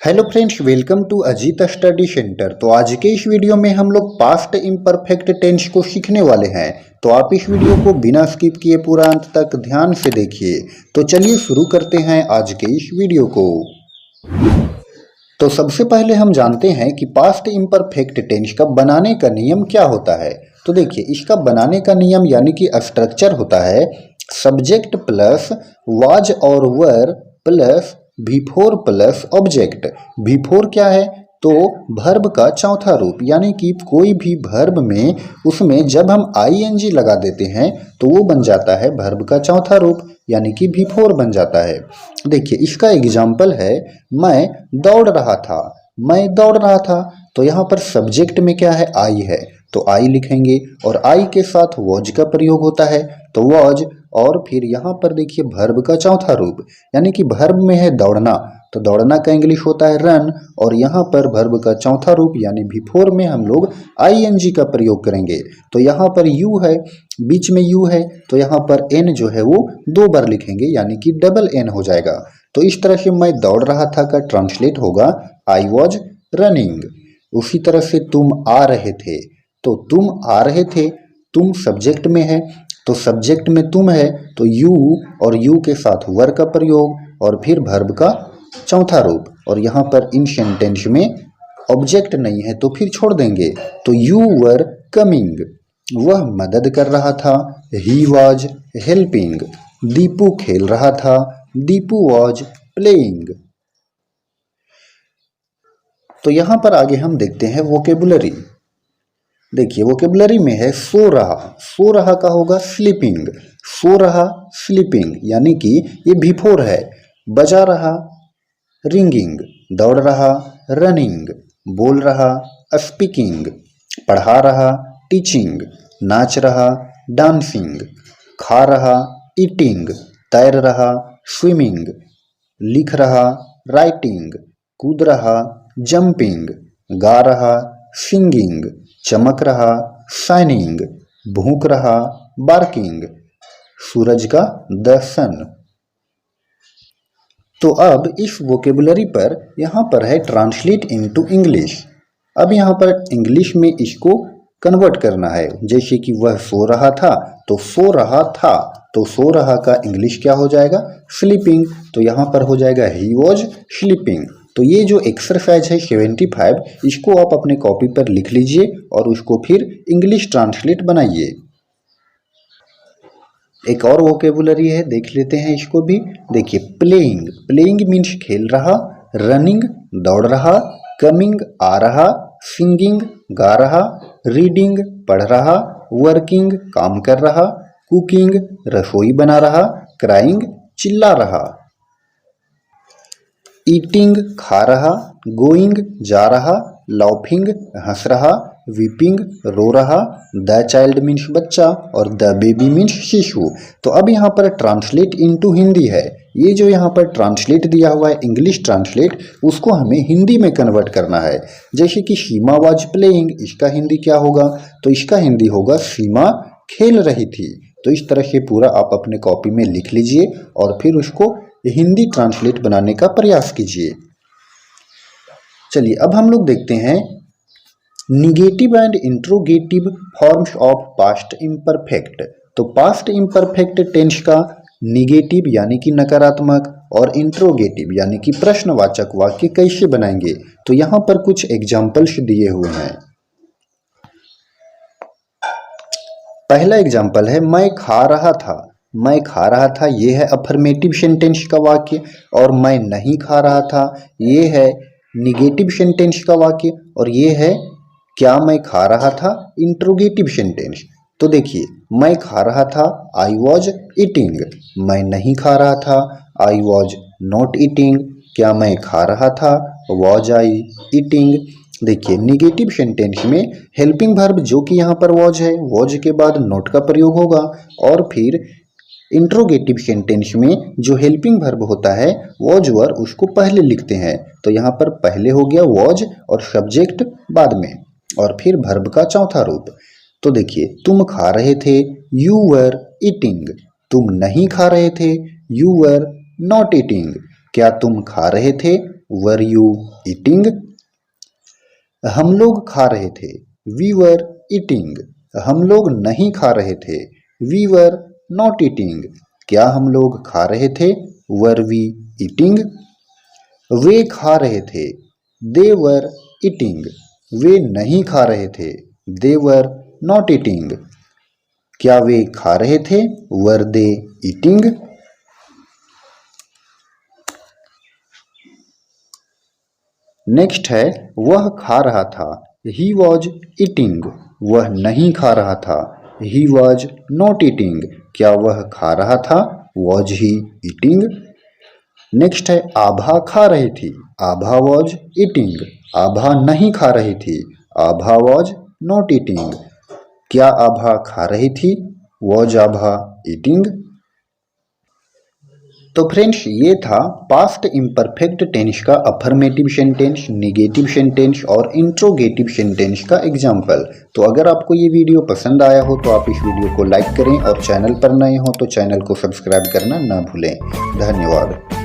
Hello friends, welcome to Ajit study centre. तो आज के इस वीडियो में हम लोग पास्ट इम्परफेक्ट टेंस को सीखने वाले हैं। तो आप इस वीडियो को बिना स्किप किए पूरा अंत तक ध्यान से देखिए। तो चलिए शुरू करते हैं आज के इस वीडियो को। तो सबसे पहले हम जानते हैं कि पास्ट इम्परफेक्ट टेंस का बनाने का नियम क्या होता है। तो देखिए, इसका बनाने का नियम यानी कि स्ट्रक्चर होता है सब्जेक्ट प्लस वाज और वर plus V4 plus object. V4 क्या है? तो भर्ब का चौथा रूप, यानी कि कोई भी भर्ब में उसमें जब हम ing लगा देते हैं तो वो बन जाता है भर्ब का चौथा रूप, यानी कि V4 बन जाता है। देखिए, इसका एग्जाम्पल है मैं दौड़ रहा था। मैं दौड़ रहा था, तो यहाँ पर सब्जेक्ट में क्या है? आई है, तो आई लिखेंगे और आई के साथ वॉज का प्रयोग होता है, तो वॉज। और फिर यहाँ पर देखिए भर्ब का चौथा रूप, यानी कि भर्ब में है दौड़ना, तो दौड़ना का इंग्लिश होता है रन। और यहाँ पर भर्ब का चौथा रूप यानी V4 में हम लोग ing का प्रयोग करेंगे। तो यहाँ पर यू है, बीच में यू है, तो यहाँ पर एन जो है वो 2 बार लिखेंगे, यानी कि डबल एन हो जाएगा। तो इस तरह से मैं दौड़ रहा था का ट्रांसलेट होगा आई वॉज रनिंग। उसी तरह से तुम आ रहे थे, तो तुम आ रहे थे, तुम सब्जेक्ट में है, तो सब्जेक्ट में तुम है, तो यू और यू के साथ वर का प्रयोग और फिर भर्ब का चौथा रूप। और यहाँ पर इन सेंटेंस में ऑब्जेक्ट नहीं है तो फिर छोड़ देंगे, तो यू वर कमिंग, वह मदद कर रहा था, ही वॉज हेल्पिंग। दीपू खेल रहा था, दीपू वॉज प्लेइंग। तो यहाँ पर आगे हम देखते हैं वोकेबुलरी। देखिए, वोकेबुलरी में है सो रहा। सो रहा का होगा स्लीपिंग, सो रहा स्लीपिंग, यानी कि ये V4 है। बजा रहा रिंगिंग, दौड़ रहा रनिंग, बोल रहा स्पीकिंग, पढ़ा रहा टीचिंग, नाच रहा डांसिंग, खा रहा ईटिंग, तैर रहा स्विमिंग, लिख रहा राइटिंग, कूद रहा जंपिंग, गा रहा सिंगिंग, चमक रहा शाइनिंग, भूख रहा बार्किंग, सूरज का द सन। तो अब इस वोकेबुलरी पर यहाँ पर है ट्रांसलेट इनटू इंग्लिश। अब यहाँ पर इंग्लिश में इसको कन्वर्ट करना है। जैसे कि वह सो रहा था, तो सो रहा था, तो सो रहा का इंग्लिश क्या हो जाएगा? स्लीपिंग। तो यहाँ पर हो जाएगा ही वॉज स्लीपिंग। तो ये जो एक्सरसाइज है 75, इसको आप अपने कॉपी पर लिख लीजिए और उसको फिर इंग्लिश ट्रांसलेट बनाइए। एक और वोकेबुलरी है, देख लेते हैं इसको भी। देखिए, प्लेइंग। प्लेइंग मीन्स खेल रहा, रनिंग दौड़ रहा, कमिंग आ रहा, सिंगिंग गा रहा, रीडिंग पढ़ रहा, वर्किंग काम कर रहा, कुकिंग रसोई बना रहा, क्राइंग चिल्ला रहा, ईटिंग खा रहा, गोइंग जा रहा, लाफिंग हंस रहा, वीपिंग रो रहा, द चाइल्ड मीन्स बच्चा और द बेबी मीन्स शिशु। तो अब यहाँ पर ट्रांसलेट इनटू हिंदी है। ये जो यहाँ पर ट्रांसलेट दिया हुआ है इंग्लिश ट्रांसलेट, उसको हमें हिंदी में कन्वर्ट करना है। जैसे कि सीमा वाज प्लेइंग, इसका हिंदी क्या होगा? तो इसका हिंदी होगा सीमा खेल रही थी। तो इस तरह से पूरा आप अपने कॉपी में लिख लीजिए और फिर उसको हिंदी ट्रांसलेट बनाने का प्रयास कीजिए। चलिए, अब हम लोग देखते हैं negative and interrogative forms of past imperfect. तो पास्ट इम्परफेक्ट टेंस का निगेटिव यानी कि नकारात्मक और इंट्रोगेटिव यानी कि प्रश्नवाचक वाक्य कैसे बनाएंगे? तो यहाँ पर कुछ एग्जाम्पल्स दिए हुए हैं। पहला एग्जाम्पल है मैं खा रहा था। मैं खा रहा था, ये है अफर्मेटिव सेंटेंस का वाक्य। और मैं नहीं खा रहा था, ये है निगेटिव सेंटेंस का वाक्य। और ये है क्या मैं खा रहा था, इंट्रोगेटिव सेंटेंस। तो देखिए, मैं खा रहा था आई वॉज ईटिंग, मैं नहीं खा रहा था आई वॉज नॉट ईटिंग, क्या मैं खा रहा था वॉज आई ईटिंग। देखिए, निगेटिव सेंटेंस में हेल्पिंग वर्ब जो कि यहाँ पर वॉज है, वॉज के बाद नॉट का प्रयोग होगा। और फिर इंट्रोगेटिव सेंटेंस में जो हेल्पिंग वर्ब होता है वॉज वर, उसको पहले लिखते हैं। तो यहाँ पर पहले हो गया वॉज और सब्जेक्ट बाद में, और फिर वर्ब का चौथा रूप। तो देखिए, तुम खा रहे थे यू वर ईटिंग, तुम नहीं खा रहे थे यू वर नॉट ईटिंग, क्या तुम खा रहे थे वर यू ईटिंग? हम लोग खा रहे थे, वी वर ईटिंग। हम लोग नहीं खा रहे थे, वी वर नॉट ईटिंग। क्या हम लोग खा रहे थे, वर वी ईटिंग? वे खा रहे थे, दे वर ईटिंग। वे नहीं खा रहे थे, दे वर नॉट ईटिंग। क्या वे खा रहे थे, वर दे ईटिंग? नेक्स्ट है वह खा रहा था, ही वॉज ईटिंग। वह नहीं खा रहा था, ही वॉज नॉट ईटिंग। क्या वह खा रहा था, वॉज ही ईटिंग? नेक्स्ट है आभा खा रही थी, आभा वॉज ईटिंग। आभा नहीं खा रही थी, आभा वॉज नॉट ईटिंग। क्या आभा खा रही थी, वॉज आभा ईटिंग? तो फ्रेंड्स ये था पास्ट इम्परफेक्ट टेंस का अफर्मेटिव सेंटेंस, निगेटिव सेंटेंस और इंट्रोगेटिव सेंटेंस का एग्जाम्पल। तो अगर आपको ये वीडियो पसंद आया हो तो आप इस वीडियो को लाइक करें और चैनल पर नए हो तो चैनल को सब्सक्राइब करना ना भूलें। धन्यवाद।